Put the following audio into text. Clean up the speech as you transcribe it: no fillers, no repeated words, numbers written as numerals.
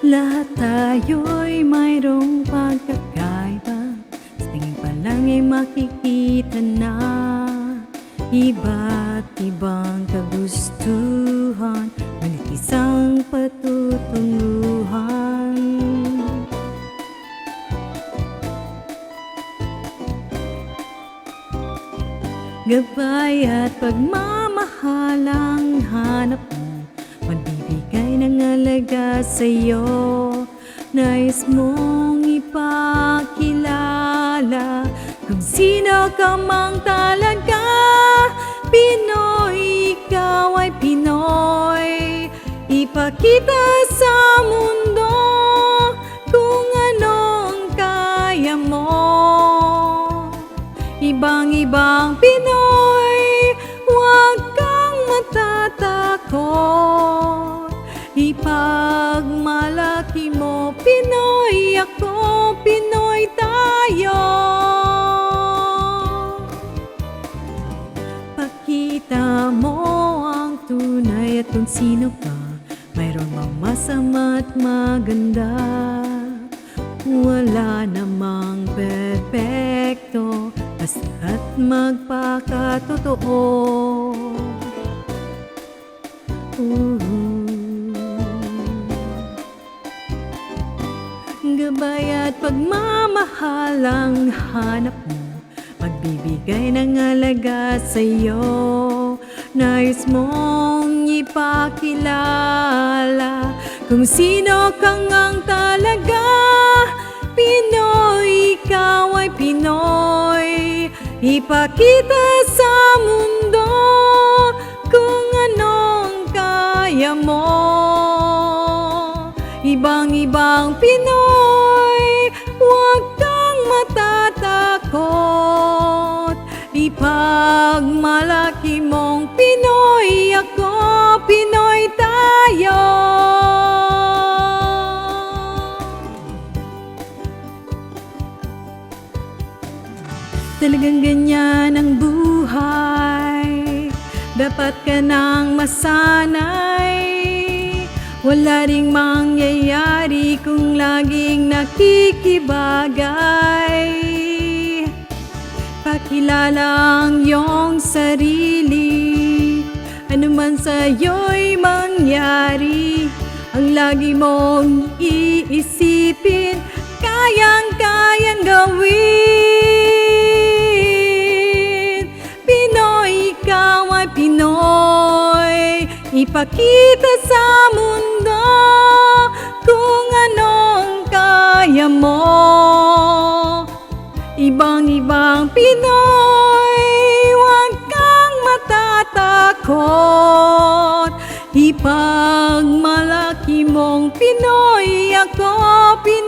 Lahat tayo'y mayroong pagkakaiba, sa tingin pa lang ay makikita na iba't ibang kagustuhan, ngunit isang patutunguhan. Gabay at pagmamahal ang hanap mo, magbibigay ng alaga sa'yo. Nais mong ipakilala kung sino ka mang talaga. Pinoy, ikaw ay Pinoy. Ipakita sa mundo kung anong kaya mo. Ibang-ibang Pinoy, huwag kang matatakot. Ipagmalaki mo, Pinoy ako, Pinoy tayo. Pakita mo ang tunay at kung sino ka, mayroon mang masama at maganda. Wala namang perpekto, basta't magpakatotoo. Gabay at pagmamahal ang hanap mo, magbibigay ng alaga sa'yo. Nais mong ipakilala kung sino ka ngang talaga. Pinoy, ikaw ay Pinoy. Ipakita sa mundo kung anong kaya mo. Ibang-ibang Pinoy, huwag kang matatakot. Ipagmalaki mong Pinoy ako, Pinoy tayo. Talagang ganyan ang buhay, dapat ka nang masanay. Wala ring mangyayari kung laging nakikibagay. Pakilala ang iyong sarili, ano man sa'yo'y mangyari. Ang lagi mong iisipin, kayang-kayang gawin. Pinoy, ikaw ay Pinoy. Ipakita sa mundo kung anong kaya mo. Ibang-ibang Pinoy, huwag kang matatakot. Ipagmalaki mong Pinoy ako, Pinoy